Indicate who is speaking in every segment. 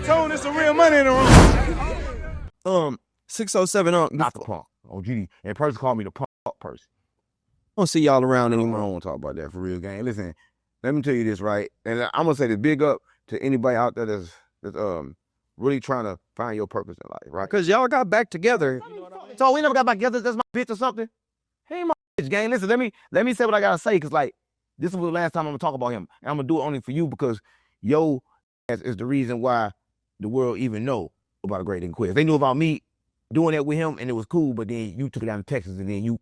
Speaker 1: Tone, it's some real money in the room.
Speaker 2: 607
Speaker 3: not the punk. Oh, GD. And Percy called me the punk Percy.
Speaker 2: I don't see y'all around
Speaker 3: I
Speaker 2: anymore.
Speaker 3: don't want to talk about that for real, gang. Listen, let me tell you this, right? And I'm gonna say this big up to anybody out there that's really trying to find your purpose in life, right?
Speaker 2: Because y'all got back together.
Speaker 3: So we never got back together. That's my bitch or something. He ain't my bitch, gang. Listen, let me say what I gotta say, cause like this is the last time I'm gonna talk about him, and I'm gonna do it only for you because yo is the reason why the world even know about a great Digga Quez. They knew about me doing that with him, and it was cool. But then you took it down to Texas, and then you.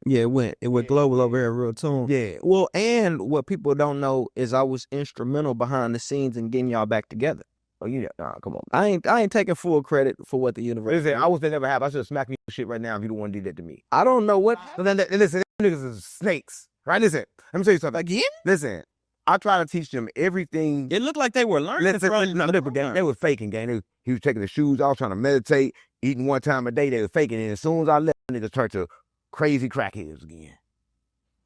Speaker 2: Yeah, it went global over here at RealToon.
Speaker 3: Yeah.
Speaker 2: Well, and what people don't know is I was instrumental behind the scenes in getting y'all back together.
Speaker 3: Oh yeah, nah, come on.
Speaker 2: I ain't taking full credit for what the universe.
Speaker 3: Listen, I wish that never happened. I should have smacked me shit right now if you don't want to do that to me.
Speaker 2: I don't know what.
Speaker 3: So then, listen, them niggas is snakes, right? Listen, let me tell you something.
Speaker 2: Again?
Speaker 3: Listen, I try to teach them everything.
Speaker 2: It looked like they were learning.
Speaker 3: They were faking, gang. He was taking the shoes off, trying to meditate, eating one time a day. They were faking, and as soon as I left, niggas turned to crazy crackheads again.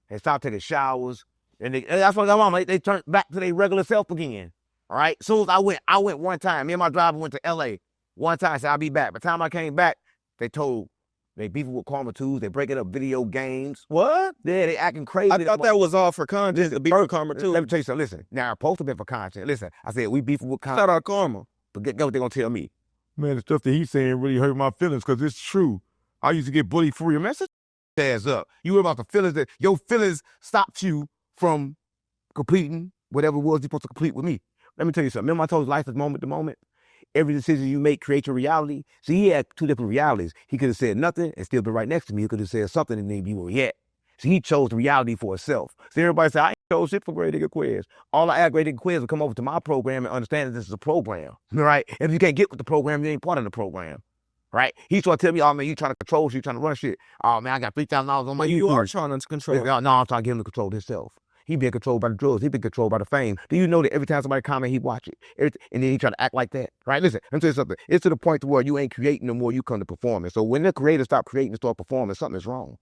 Speaker 3: They stopped taking showers, and that's what I'm on. They turned back to their regular self again. All right. As soon as I went one time. Me and my driver went to LA one time. Said I'll be back. By the time I came back, they beefing with Karma 2s. They breaking up video games.
Speaker 2: What?
Speaker 3: Yeah, they acting crazy.
Speaker 2: I thought that was all for content. To be for Karma 2.
Speaker 3: Let me tell you something. Listen, now I'm supposed to be for content. Listen, I said we beefing with content.
Speaker 2: Shout out Karma.
Speaker 3: But get what they gonna tell me.
Speaker 1: Man, the stuff that he's saying really hurt my feelings because it's true. I used to get bullied for your message.
Speaker 3: Ass up. You were about the feelings that your feelings stopped you from completing whatever it was you're supposed to complete with me. Let me tell you something. Remember I told you life is moment to moment? Every decision you make creates your reality. See, he had two different realities. He could have said nothing and still been right next to me. He could have said something and then be where he at. So he chose the reality for himself. So everybody say, I ain't chose shit for great Digga Quez. All I ask great Digga Quez will come over to my program and understand that this is a program. Right? If you can't get with the program, you ain't part of the program. Right? He's trying to tell me, oh man, you trying to control shit, you trying to run shit. Oh man, I got $3,000 on my
Speaker 2: You are trying to control.
Speaker 3: No, I'm trying to get him to control himself. He been controlled by the drugs. He been controlled by the fame. Do you know that every time somebody comment, he watch it? And then he try to act like that, right? Listen, let me tell you something. It's to the point to where you ain't creating no more, you come to performing. So when the creators stop creating and start performing, something is wrong,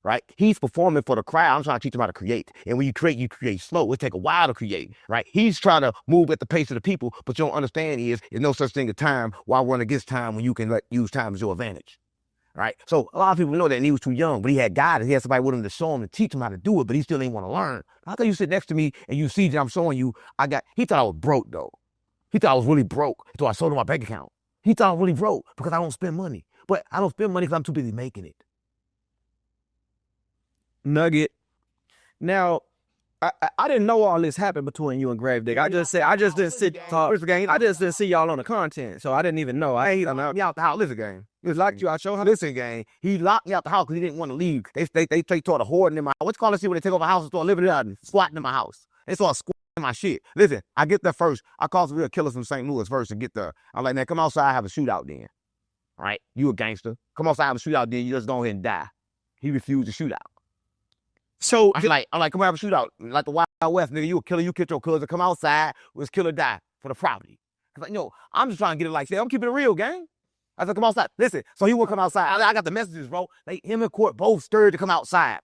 Speaker 3: right? He's performing for the crowd. I'm trying to teach him how to create. And when you create slow. It take a while to create, right? He's trying to move at the pace of the people, but you don't understand there's no such thing as time while running against time when you can use time as your advantage. Right? So a lot of people know that, and he was too young, but he had guidance. He had somebody with him to show him, to teach him how to do it, but he still ain't want to learn. How come you sit next to me and you see that I'm showing you, he thought I was broke though. He thought I was really broke. So I sold him my bank account. He thought I was really broke because I don't spend money. But I don't spend money because I'm too busy making it.
Speaker 2: Nugget. Now, I didn't know all this happened between you and Gravedigger. I just didn't sit talk. I just didn't see y'all on the content, so I didn't even know.
Speaker 3: He locked me out the house. Listen, gang. He locked you out your house. Listen, gang. He locked me out the house because he didn't want to leave. They started hoarding in my house. What you call this shit when they take over a house and start living it out and squatting in my house? They start squatting my shit. Listen, I get there first. I call some real killers from St. Louis first and get there. I'm like, man, come outside, have a shootout then. All right? You a gangster. Come outside, have a shootout then. You just go ahead and die. He refused to shoot out.
Speaker 2: So
Speaker 3: I'm like, come have a shootout. Like the Wild West, nigga, you a killer, you kill your cousin, come outside, was kill or die for the property. I was like, no, I'm just trying to get it like that. I'm keeping it real, gang. I said, come outside. Listen, so he won't come outside. I got the messages, bro. Him and Court both stirred to come outside.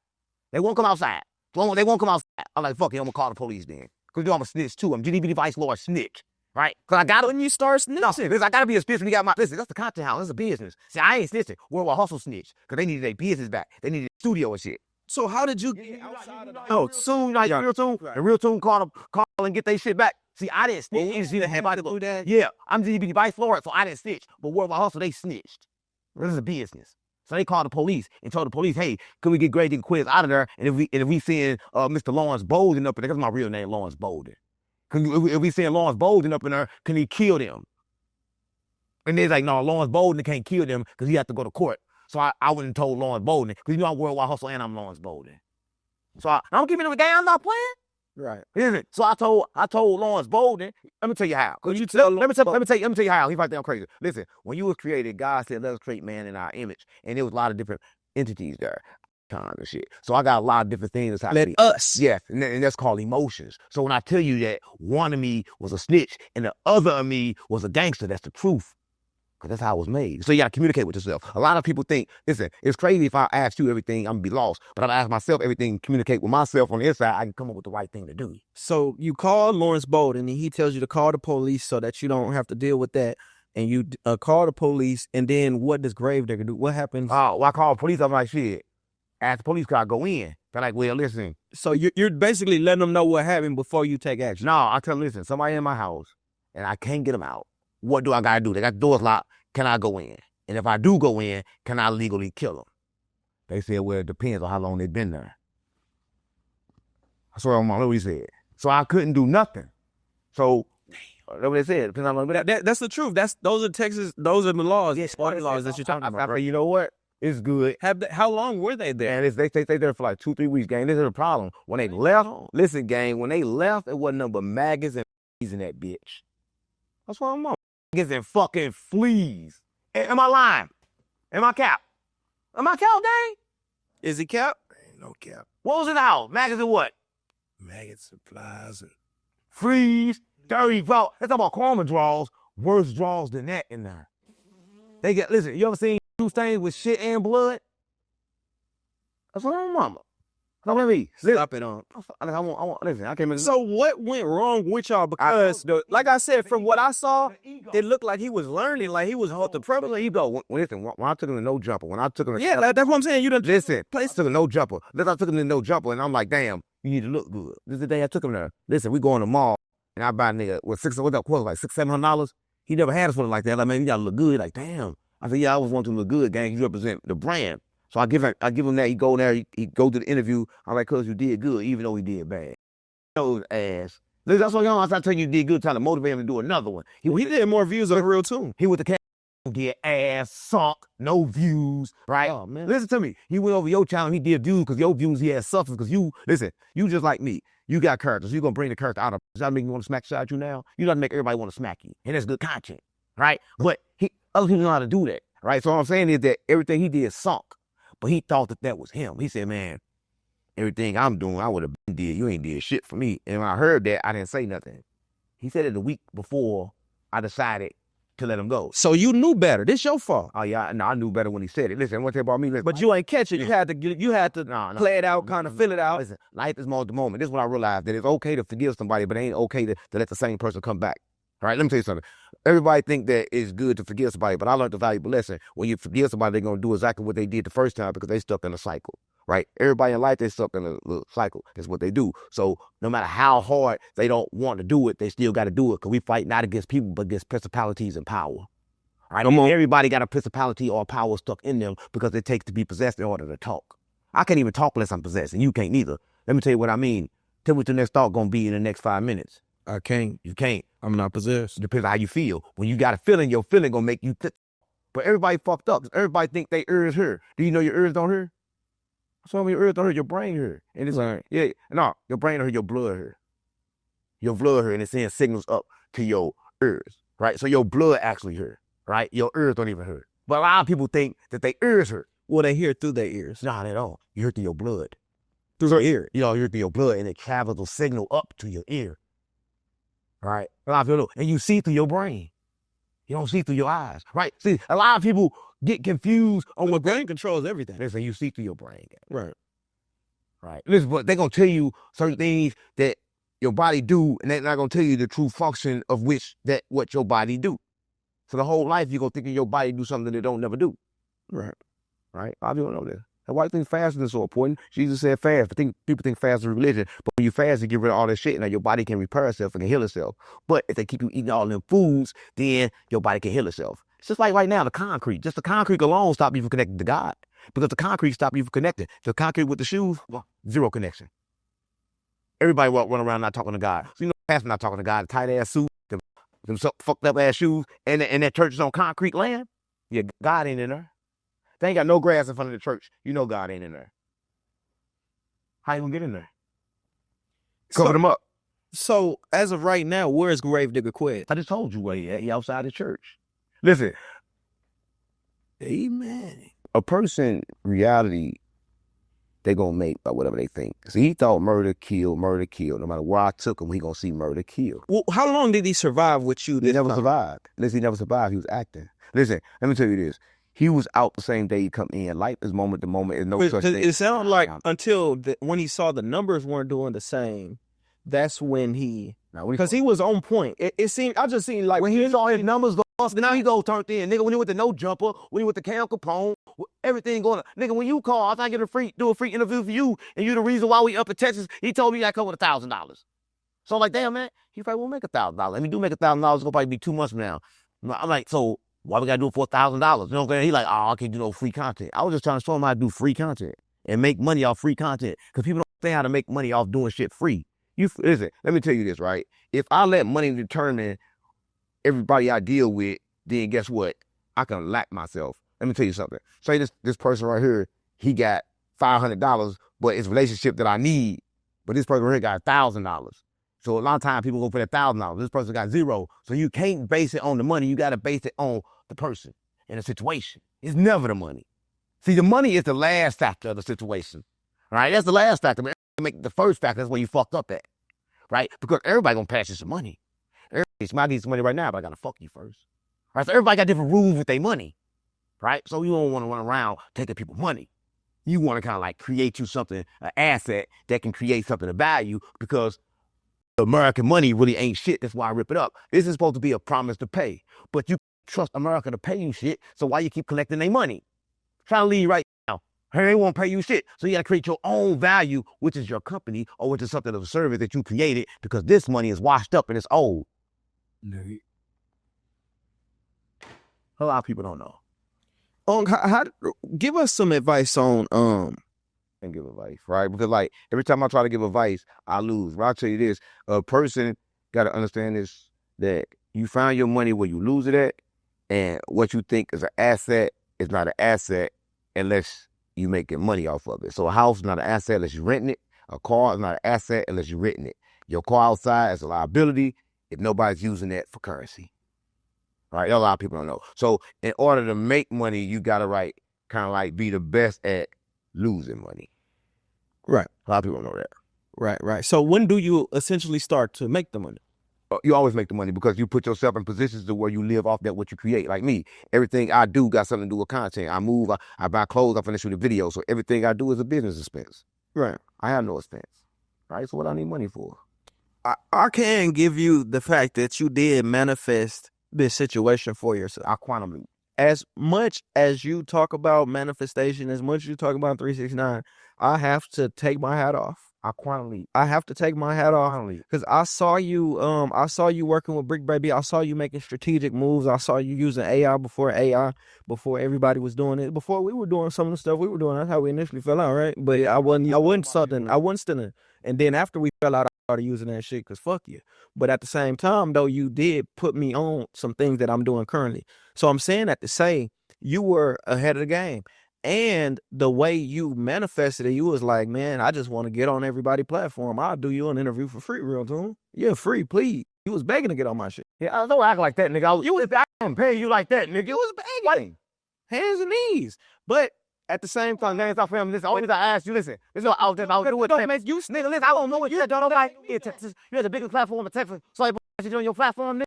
Speaker 3: They won't come outside. They won't come outside. I'm like, fuck it, I'm gonna call the police then. Because you know I'm a snitch too. I'm GDB Vice Lord snitch. Right? Because I got it.
Speaker 2: When you start snitching.
Speaker 3: No, listen, I got to be a snitch when you got my... Listen, that's the content house. That's a business. See, I ain't snitching. We're a hustle snitch. Because they needed their business back. They needed a studio and shit.
Speaker 2: So how did you get outside of the
Speaker 3: soon, like RealToon, and RealToon call and get their shit back. See, I didn't snitch. You didn't see the do that? Yeah, I'm GDB Vice Lord, so I didn't snitch. But World Wide Hustle, they snitched. This is a business. So they called the police and told the police, hey, can we get great Digga Quez out of there? And if we seeing Mr. Lawrence Bolden up in there, that's my real name, Lawrence Bolden. If we seeing Lawrence Bolden up in there, can he kill them? And they're like, no, Lawrence Bolden can't kill them because he have to go to court. So I wouldn't have told Lawrence Bolden, because you know I'm Worldwide Hustle and I'm Lawrence Bolden. So I'm giving him a game, I'm not playing.
Speaker 2: Right.
Speaker 3: Isn't it? So I told Lawrence Bolden, let me tell you how.
Speaker 2: Could you tell
Speaker 3: let me tell you how. He right there crazy. Listen, when you was created, God said, let us create man in our image. And there was a lot of different entities there. Kind of shit. So I got a lot of different things.
Speaker 2: Let us.
Speaker 3: Yes, and that's called emotions. So when I tell you that one of me was a snitch and the other of me was a gangster, that's the truth. Because that's how it was made. So you got to communicate with yourself. A lot of people think, listen, it's crazy if I ask you everything, I'm going to be lost. But if I ask myself everything, communicate with myself on the inside, I can come up with the right thing to do.
Speaker 2: So you call Lawrence Bolden, and he tells you to call the police so that you don't have to deal with that. And you call the police, and then what does Gravedigger do? What happens?
Speaker 3: Oh, well, I call the police. I'm like, shit. Ask the police car, go in. They're like, well, listen.
Speaker 2: So you're basically letting them know what happened before you take action.
Speaker 3: No, I tell them, listen, somebody in my house, and I can't get them out. What do I got to do? They got the doors locked. Can I go in? And if I do go in, can I legally kill them? They said, well, it depends on how long they've been there. That's what he said. So I couldn't do nothing. So that's what they said. Depends on how long.
Speaker 2: That's the truth. Those are the laws.
Speaker 3: Yes,
Speaker 2: all the laws that you're talking about.
Speaker 3: I say, you know what? It's good.
Speaker 2: How long were they there?
Speaker 3: And they stay there for like 2-3 weeks, gang. This is the problem. When they left, listen, gang, when they left, it wasn't nothing but maggots and fleas in that bitch. That's what I'm on. Maggots and fucking fleas. Am I lying? Am I cap? Am I cap, gang?
Speaker 2: Is he cap?
Speaker 1: Ain't no cap.
Speaker 3: What was in the house? Maggots and what?
Speaker 1: Maggots and flies and
Speaker 3: Fleas, dirty, bro. That's about karma draws. Worse draws than that in there. They get, listen, you ever seen shoe stains with shit and blood? That's what I'm mama. Don't let me.
Speaker 2: Stop it on.
Speaker 3: I want, listen, I came in.
Speaker 2: So what went wrong with y'all? Because, like I said, from what I saw, it looked like he was learning, like he was off the prevalent.
Speaker 3: Listen, when I took him to no jumper,
Speaker 2: That's what I'm saying. You done
Speaker 3: listen, I took a no jumper. I took him to no jumper, and I'm like, damn, you need to look good. This is the day I took him there. Listen, we go in the mall, and I buy a nigga with like $600-700. He never had us with it like that. Like, man, you gotta look good. Like, damn. I said, yeah, I always want to look good, gang. You represent the brand. So I give him that. He go there. He go to the interview. I'm like, cuz you did good, even though he did bad. Those ass. Listen, that's what y'all. I tell you did good, trying to motivate him to do another one.
Speaker 2: He did more views on RealToon.
Speaker 3: He with the cat. Get ass sunk, no views, right?
Speaker 2: Oh man,
Speaker 3: listen to me. He went over your channel. He did views because your views he had substance. Because you just like me. You got characters. You gonna bring the character out of. Does that make you want to smack shot you now? You gotta make everybody want to smack you, and that's good content, right? But other people know how to do that, right? So what I'm saying is that everything he did sunk. But he thought that was him. He said, man, everything I'm doing, I would have been did. You ain't did shit for me. And when I heard that, I didn't say nothing. He said it the week before I decided to let him go.
Speaker 2: So you knew better. This your fault.
Speaker 3: Oh, yeah. No, I knew better when he said it. Listen, one thing about me. Listen,
Speaker 2: but you ain't catch it. You had to play it out, kind of fill it out.
Speaker 3: Listen, life is moment to moment. This is when I realized that it's okay to forgive somebody, but it ain't okay to let the same person come back. All right, let me tell you something. Everybody think that it's good to forgive somebody, but I learned a valuable lesson. When you forgive somebody, they're going to do exactly what they did the first time because they stuck in a cycle, right? Everybody in life, they stuck in a little cycle. That's what they do. So no matter how hard they don't want to do it, they still got to do it because we fight not against people, but against principalities and power. All right, everybody got a principality or power stuck in them because it takes to be possessed in order to talk. I can't even talk unless I'm possessed, and you can't neither. Let me tell you what I mean. Tell me what your next thought going to be in the next 5 minutes.
Speaker 2: I can't.
Speaker 3: You can't.
Speaker 2: I'm not possessed.
Speaker 3: It depends on how you feel. When you got a feeling, your feeling gonna make you But everybody fucked up. Everybody think they ears hurt. Do you know your ears don't hurt? Some of your ears don't hurt, your brain hurt. And it's like, yeah, no, your brain hurt, your blood hurt. Your blood hurt, and it's sending signals up to your ears, right? So your blood actually hurt, right? Your ears don't even hurt. But a lot of people think that their ears hurt.
Speaker 2: Well, they hear through their ears.
Speaker 3: Not at all. You hurt through your blood.
Speaker 2: Through their ear.
Speaker 3: You know, you hurt through your blood, and it travels a signal up to your ear. Right? A lot of people know. And you see through your brain. You don't see through your eyes. Right? See, a lot of people get confused on what
Speaker 2: brain controls everything.
Speaker 3: Listen, you see through your brain.
Speaker 2: Right.
Speaker 3: Right. Listen, but they're going to tell you certain things that your body do, and they're not going to tell you the true function of what your body do. So the whole life, you're going to think your body do something that it don't never do.
Speaker 2: Right.
Speaker 3: Right? A lot of people don't know this. And why do you think fasting is so important? Jesus said fast. But people think fast is religion. But when you fast, you get rid of all that shit, and your body can repair itself and can heal itself. But if they keep you eating all them foods, then your body can heal itself. It's just like right now, the concrete. Just the concrete alone stop you from connecting to God. Because the concrete stop you from connecting. The concrete with the shoes, well, zero connection. Everybody run around not talking to God. So you know, pastor not talking to God. The tight ass suit, them fucked up ass shoes, and that church is on concrete land. Yeah, God ain't in there. They ain't got no grass in front of the church. You know God ain't in there. How you gonna get in there? Cover them up.
Speaker 2: So, as of right now, where's Gravedigger Quez?
Speaker 3: I just told you where he at. He outside the church. Listen.
Speaker 2: Amen.
Speaker 3: A person, reality, they gonna make by whatever they think. So he thought murder, kill. No matter where I took him, he gonna see murder, kill.
Speaker 2: Well, how long did he survive with you?
Speaker 3: He never survived. Listen, he never survived. He was acting. Listen, let me tell you this. He was out the same day he come in. Life is moment to moment. There's no such thing.
Speaker 2: It sounded like until when he saw the numbers weren't doing the same, that's when because he was on point. It seemed, I just seen like
Speaker 3: when he saw his numbers go up, now he go turned in. Nigga, when he with the no jumper, when he with the Cam Capone, everything going on. Nigga, when you call, I think I get do a free interview for you, and you the reason why we up in Texas, he told me I come with $1,000. So I'm like, damn, man, he probably won't make $1,000. Let me do make $1,000, it'll probably be 2 months from now. I'm like, so why we gotta do it for $1,000? You know what I'm saying? He like, oh, I can't do no free content. I was just trying to show him how to do free content and make money off free content. Because people don't think how to make money off doing shit free. Listen, let me tell you this, right? If I let money determine everybody I deal with, then guess what? I can lack myself. Let me tell you something. Say this person right here, he got $500, but it's a relationship that I need. But this person right here got $1,000. So a lot of times people go for that $1,000. This person got $0. So you can't base it on the money. You got to base it on the person and the situation. It's never the money. See, the money is the last factor of the situation. All right? That's the last factor. But make the first factor, that's where you fucked up at. Right? Because everybody gonna pass you some money. Everybody might need some money right now, but I gotta fuck you first. Right? So everybody got different rules with their money. Right? So you don't want to run around taking people's money. You want to kind of like create you something, an asset that can create something of value, because American money really ain't shit. That's why I rip it up. This is supposed to be a promise to pay. But you trust America to pay you shit, so why you keep collecting their money? Trying to leave right now. Hey, they won't pay you shit. So you got to create your own value, which is your company, or which is something of a service that you created, because this money is washed up and it's old. A lot of people don't know.
Speaker 2: Give us some advice on
Speaker 3: And give advice, right? Because like every time I try to give advice, I lose. But I'll tell you this, a person got to understand this, that you find your money where you lose it at, and what you think is an asset is not an asset unless you making money off of it. So a house is not an asset unless you're renting it. A car is not an asset unless you're renting it. Your car outside is a liability if nobody's using that for currency. All right, a lot of people don't know. So in order to make money, you got to kind of like be the best at losing money.
Speaker 2: Right.
Speaker 3: A lot of people don't know that.
Speaker 2: Right. So when do you essentially start to make the money?
Speaker 3: You always make the money because you put yourself in positions to where you live off that what you create. Like me, everything I do got something to do with content. I move, I buy clothes, I finish shoot a video. So everything I do is a business expense.
Speaker 2: Right.
Speaker 3: I have no expense. Right. So what I need money for?
Speaker 2: I can give you the fact that you did manifest this situation for yourself.
Speaker 3: I quantum leap.
Speaker 2: As much as you talk about manifestation, as much as you talk about 369, I have to take my hat off.
Speaker 3: I quantum leap.
Speaker 2: I have to take my hat off because I saw you working with Brick Baby. I saw you making strategic moves. I saw you using AI, before everybody was doing it. Before we were doing some of the stuff we were doing. That's how we initially fell out, right? But I wasn't stunning. And then after we fell out, I started using that shit because fuck you. But at the same time, though, you did put me on some things that I'm doing currently. So I'm saying that to say you were ahead of the game. And the way you manifested it, you was like, man, I just want to get on everybody's platform. I'll do you an interview for free, RealToon. Yeah, free, please. You was begging to get on my shit.
Speaker 3: Yeah, I don't act like that, nigga. I don't pay you like that, nigga.
Speaker 2: You was begging. Hands and knees. But at the same time, that's our family. Listen, always I ask you, listen, this is what I was do it. Don't make you, nigga, listen, I don't know what you don't like. You had the biggest platform in Texas, so I put you on your platform, nigga,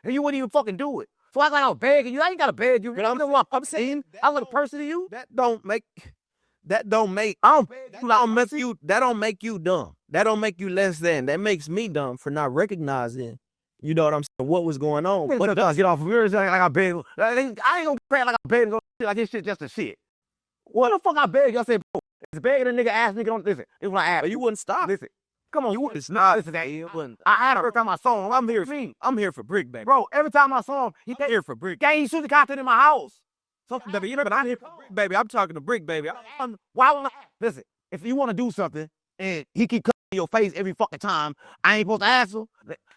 Speaker 2: and you wouldn't even fucking do it. So I like I was begging you. I ain't gotta beg you. I'm saying I look a person to you. That don't make you dumb. That don't make you less than. That makes me dumb for not recognizing, you know what I'm saying, what was going on.
Speaker 3: But does get off of yours like I beg. I ain't gonna crack like I beg and go like this shit just a shit. What the fuck I beg? I said, bro, it's begging a nigga ass nigga don't listen. It's when I ask.
Speaker 2: You wouldn't stop.
Speaker 3: Listen. Come on, you wouldn't
Speaker 2: stop.
Speaker 3: Listen, that I had every time I saw him. I'm here for Brick, baby. Bro, every time I saw him, he here for Brick. Gang, he shooting content in my house.
Speaker 2: So, baby, you know, but I'm here for Brick, baby. I'm talking to Brick, baby.
Speaker 3: Why would I? Listen, if you want to do something and he keep cutting your face every fucking time, I ain't supposed to ask him.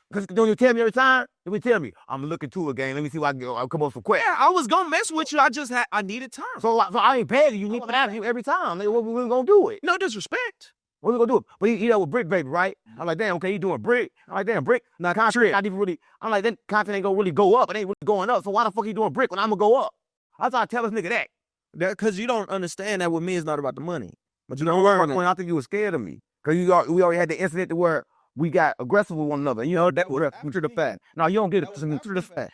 Speaker 3: Because don't you tell me every time? Let me tell me. I'm looking to a game. Let me see what I'll come up for Quez.
Speaker 2: Yeah, I was gonna mess with you. I needed time.
Speaker 3: So I ain't begging you. You need to ask you every time. Like, what we gonna do it?
Speaker 2: No disrespect.
Speaker 3: What we gonna do? But he with Brick, baby, right? I'm like, damn, okay, he doing Brick. I'm like, damn, Brick. Now, content not even really, I'm like, then content ain't gonna really go up. It ain't really going up. So why the fuck he doing Brick when I'm gonna go up? I thought I tell this nigga that.
Speaker 2: Because you don't understand that with me, it's not about the money. But you don't learn it.
Speaker 3: When I think you were scared of me. Because we already had the incident to where we got aggressive with one another. You know, that was
Speaker 2: after the fact.
Speaker 3: No, you don't get it after the fact.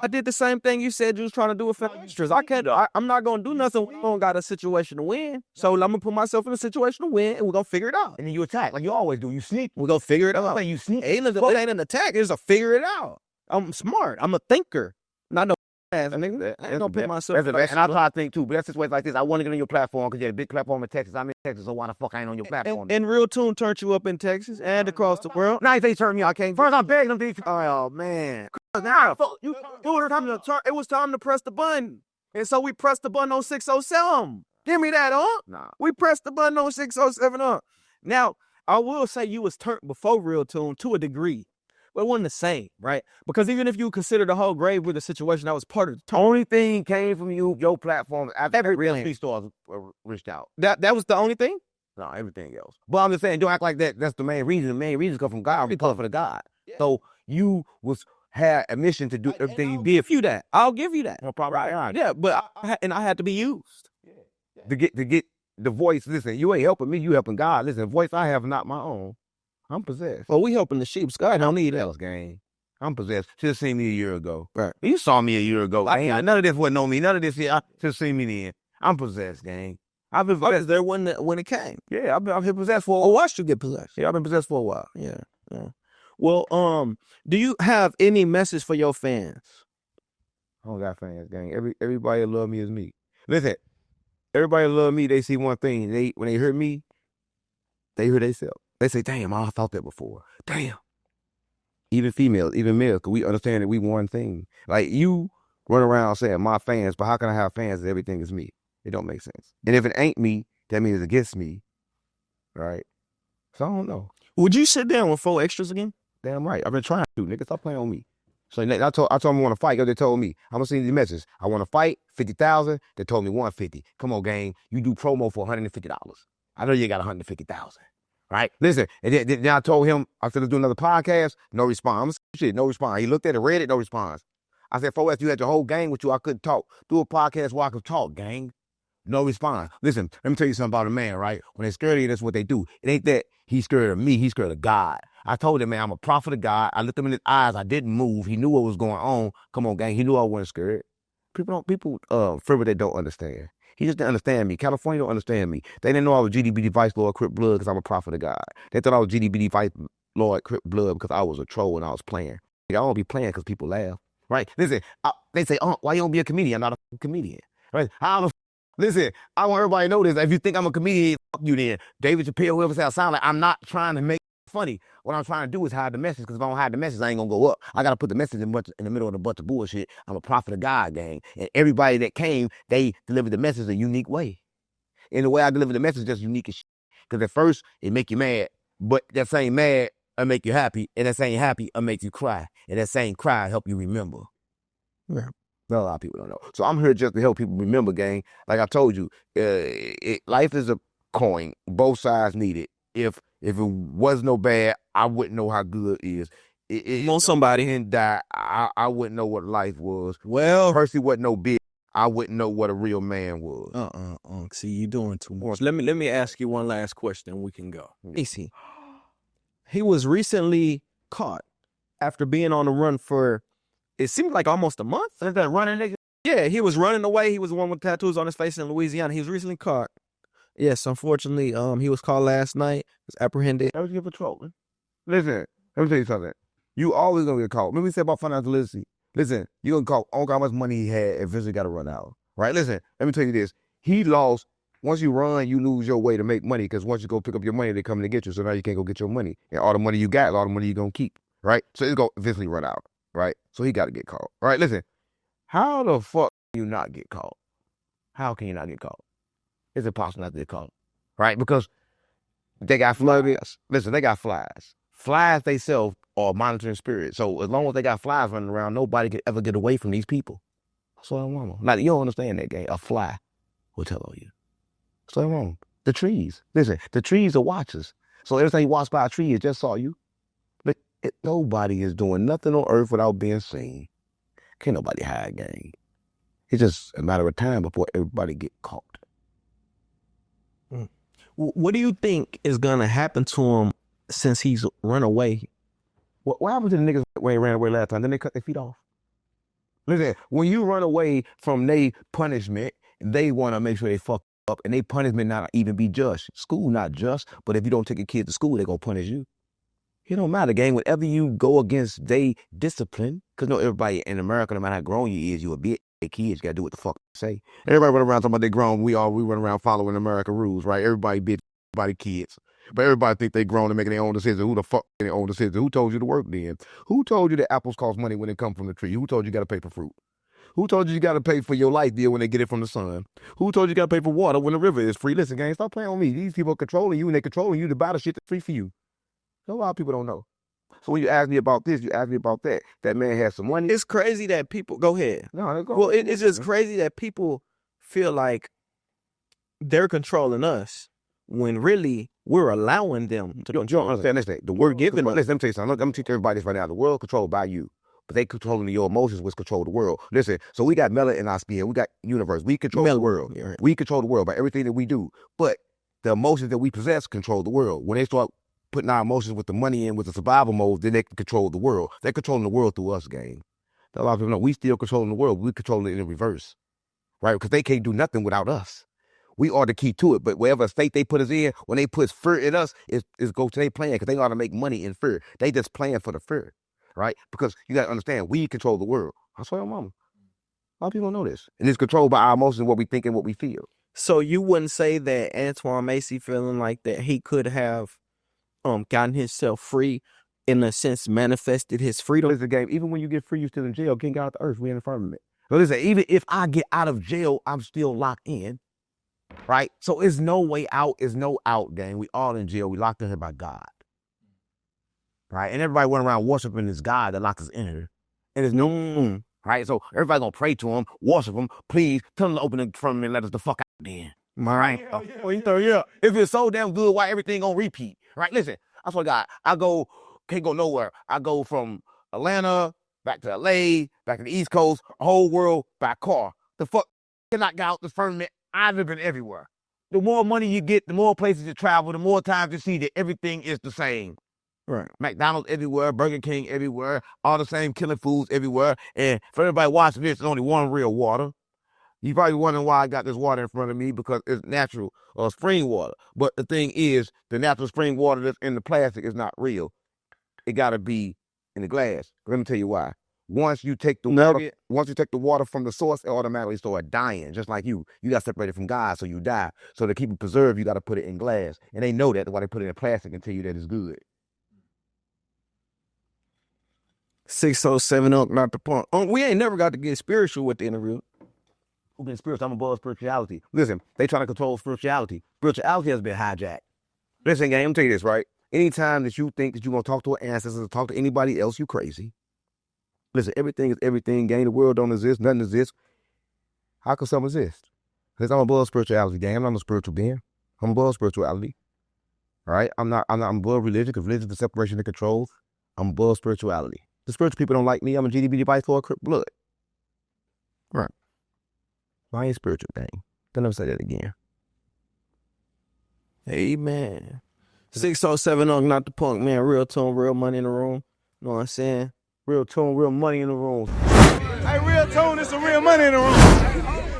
Speaker 2: I did the same thing you said you was trying to do with family extras. I'm not gonna do nothing when I don't got a situation to win. So I'm gonna put myself in a situation to win, and we're gonna figure it out.
Speaker 3: And then you attack like you always do. You sneak.
Speaker 2: We're gonna figure it out.
Speaker 3: You sneak.
Speaker 2: It ain't an attack. It's a figure it out. I'm smart. I'm a thinker. Not no ass. I ain't gonna put myself.
Speaker 3: And I try to think too, but that's situations like this. I want to get on your platform because you had a big platform in Texas. I'm in Texas, so why the fuck I ain't on your platform?
Speaker 2: And RealToon turned you up in Texas and across the world.
Speaker 3: Now they turn me, I can't. First, I'm begging them to.
Speaker 2: Oh man! Now it was time to press the button, and so we pressed the button on 607. Give me that, huh?
Speaker 3: Nah.
Speaker 2: We pressed the button on 607, huh? Now I will say you was turned before RealToon to a degree, but it wasn't the same, right? Because even if you consider the whole grave with the situation, that was part of the turn.
Speaker 3: Only thing came from your platform after really stores reached out.
Speaker 2: That was the only thing.
Speaker 3: No, everything else. But I'm just saying, don't act like that. That's the main reason. The main reason come from God. We call for the God.
Speaker 2: Yeah.
Speaker 3: So you had a mission to do everything you did.
Speaker 2: You that I'll give you that.
Speaker 3: No problem. Right.
Speaker 2: Yeah, but I had to be used
Speaker 3: to get the voice. Listen, you ain't helping me. You helping God. Listen, voice I have not my own. I'm possessed.
Speaker 2: Well, we helping the sheep. God don't need
Speaker 3: else, gang. I'm possessed. Should have seen me a year ago.
Speaker 2: Right.
Speaker 3: You saw me a year ago. None of this wasn't on me. None of this here. I should have seen me then. I'm possessed, gang. I've been possessed
Speaker 2: there when it came.
Speaker 3: Yeah, I've been possessed for a
Speaker 2: while. I watched you get possessed.
Speaker 3: Yeah, I've been possessed for a while.
Speaker 2: Yeah. Well, do you have any message for your fans?
Speaker 3: I don't got fans, gang. Everybody that love me is me. Listen, everybody that love me, they see one thing. When they hear me, they hear themselves. They say, damn, I thought that before. Damn. Even females, even males, because we understand that we one thing. Like you run around saying my fans, but how can I have fans if everything is me? It don't make sense. And if it ain't me, that means it's against me. Right? So I don't know.
Speaker 2: Would you sit down with 4 extras again?
Speaker 3: Damn right. I've been trying to, nigga. Stop playing on me. So I told them I want to fight. They told me, I'm going to send you the message. I want to fight, 50,000. They told me 150. Come on, gang. You do promo for $150. I know you got 150,000. Right? Listen. And then I told him I was going to do another podcast. No response. Shit, no response. He looked at it, read it, no response. I said, 4S, you had your whole gang with you. I couldn't talk. Do a podcast where I could talk, gang. No response. Listen, let me tell you something about a man, right? When they're scared of you, that's what they do. It ain't that he's scared of me. He's scared of God. I told him, man, I'm a prophet of God. I looked him in his eyes. I didn't move. He knew what was going on. Come on, gang. He knew I wasn't scared. People fear what they don't understand. He just didn't understand me. California don't understand me. They didn't know I was GDBD Vice Lord Crip Blood because I'm a prophet of God. They thought I was GDBD Vice Lord Crip Blood because I was a troll and I was playing. I don't be playing because people laugh. Right? Listen, they say, why you don't be a comedian? I'm not a comedian. Right? Listen, I want everybody to know this. If you think I'm a comedian, fuck you then. David Chappelle, whoever said I sound like, I'm not trying to make it funny. What I'm trying to do is hide the message, because if I don't hide the message, I ain't gonna go up. I gotta put the message in the middle of a bunch of bullshit. I'm a prophet of God, gang. And everybody that came, they delivered the message a unique way. And the way I deliver the message is just unique as shit. Because at first, it make you mad, but that same mad, it'll make you happy. And that same happy, it'll make you cry. And that same cry, help you remember.
Speaker 2: Yeah.
Speaker 3: Well, a lot of people don't know. So I'm here just to help people remember, gang. Like I told you, life is a coin. Both sides need it. If it was no bad, I wouldn't know how good it is.
Speaker 2: You want somebody
Speaker 3: and die, I wouldn't know what life was.
Speaker 2: Well,
Speaker 3: Percy wasn't no bitch. I wouldn't know what a real man was.
Speaker 2: See, you doing too much. Let me ask you one last question. We can go. Easy. He was recently caught after being on the run for, it seemed like almost a month.
Speaker 3: Is that running nigga?
Speaker 2: Yeah, he was running away. He was the one with tattoos on his face in Louisiana. He was recently caught. Yes, unfortunately, he was caught last night. He was apprehended.
Speaker 3: That was good patrolling. Listen, let me tell you something. You always gonna get caught. Remember we said about financial literacy. Listen, you gonna caught. I don't care how much money he had. Eventually got to run out. Right? Listen, let me tell you this. He lost. Once you run, you lose your way to make money, because once you go pick up your money, they come to get you. So now you can't go get your money. And all the money you got, all the money you gonna keep. Right? So it's gonna eventually run out. Right? So he got to get caught. Right? Listen, how the fuck can you not get caught? How can you not get caught? It's impossible not to get caught. Right? Because they got flies. Listen, they got flies. Flies themselves are monitoring spirits. So as long as they got flies running around, nobody could ever get away from these people. So I'm wrong. Like, you don't understand that, gang. A fly will tell on you. So I'm wrong. The trees. Listen, the trees are watchers. So every time you walk by a tree, it just saw you. But nobody is doing nothing on earth without being seen. Can't nobody hide, gang. It's just a matter of time before everybody get caught.
Speaker 2: What do you think is gonna happen to him since he's run away?
Speaker 3: What happened to the niggas when they ran away last time? Then they cut their feet off. Listen, when you run away from their punishment, they want to make sure they fuck up, and they punishment not even be just. School not just, but if you don't take your kid to school, they gonna punish you. It don't matter, gang. Whenever you go against they discipline, because no everybody in America, no matter how grown you is, you a bitch. They kids, you gotta do what the fuck they say. Everybody run around talking about they grown. We run around following America rules, right? Everybody bitch, everybody kids. But everybody think they grown and making their own decisions. Who the fuck making their own decisions? Who told you to work then? Who told you that apples cost money when they come from the tree? Who told you got to pay for fruit? Who told you got to pay for your life bill when they get it from the sun? Who told you got to pay for water when the river is free? Listen, gang, stop playing on me. These people are controlling you, and they're controlling you to buy the shit that's free for you. So a lot of people don't know. So when you ask me about this, you ask me about that. That man has some money.
Speaker 2: It's crazy that people go ahead.
Speaker 3: No, go.
Speaker 2: Well, it's just crazy that people feel like they're controlling us when really we're allowing them to
Speaker 3: You don't understand this thing. The word given. Listen, let me tell you something. Look, I'm teaching everybody this right now. The world controlled by you, but they controlling your emotions, which control the world. Listen, so we got melanin in our skin. We got universe. We control the world.
Speaker 2: Yeah.
Speaker 3: We control the world by everything that we do. But the emotions that we possess control the world. When they start putting our emotions with the money in, with the survival mode, then they can control the world. They're controlling the world through us, gang. A lot of people know we still controlling the world. We're controlling it in reverse, right? Because they can't do nothing without us. We are the key to it, but whatever state they put us in, when they put fear in us, is go to their plan, because they ought to make money in fear. They just plan for the fear, right? Because you got to understand, we control the world. I swear on mama. A lot of people don't know this. And it's controlled by our emotions, what we think and what we feel.
Speaker 2: So you wouldn't say that Antoine Macy feeling like that he could have gotten himself free, in a sense, manifested his freedom?
Speaker 3: Listen, game, even when you get free, you still in jail. Can't get out the earth. We in the firmament. So listen, even if I get out of jail, I'm still locked in. Right? So it's no way out, it's no out, gang. We all in jail. We locked in here by God. Right? And everybody went around worshiping this God that locked us in here. And there's no, right? So everybody gonna pray to him, worship him, please tell him to open it from him and let us the fuck out then. Right? Yeah. If it's so damn good, why everything gonna repeat? Right? Listen, I swear to God, can't go nowhere. I go from Atlanta, back to LA, back to the East Coast, a whole world by car. The fuck cannot get out the firmament. I've been everywhere. The more money you get, the more places you travel, the more times you see that everything is the same.
Speaker 2: Right.
Speaker 3: McDonald's everywhere, Burger King everywhere, all the same killing foods everywhere. And for everybody watching this, there's only one real water. You probably wondering why I got this water in front of me, because it's natural spring water. But the thing is, the natural spring water that's in the plastic is not real. It got to be in the glass. Let me tell you why. Once you take the water from the source, it automatically start dying, just like you. You got separated from God, so you die. So to keep it preserved, you got to put it in glass. And they know that. That's why they put it in plastic and tell you that it's good.
Speaker 2: 607 not the punk. We ain't never got to get spiritual with the interview.
Speaker 3: Who been spiritual? I'm above spirituality. Listen, they trying to control spirituality. Spirituality has been hijacked. Listen, gang, I'm tell you this, right? Anytime that you think that you're going to talk to an ancestor or talk to anybody else, you crazy. Listen, everything is everything, gang. The world don't exist. Nothing exists. How can something exist? Because I'm above spirituality, gang. I'm not a spiritual being. I'm above spirituality. All right? I'm not above religion, because religion is the separation and control. I'm above spirituality. The spiritual people don't like me. I'm a GDB device for a Crip blood. Right. I ain't spiritual, gang. Don't ever say that again.
Speaker 2: Amen. 607 not the punk, man. RealToon, real money in the room. You know what I'm saying?
Speaker 3: RealToon, real money in the room.
Speaker 1: Hey, RealToon, it's some real money in the room.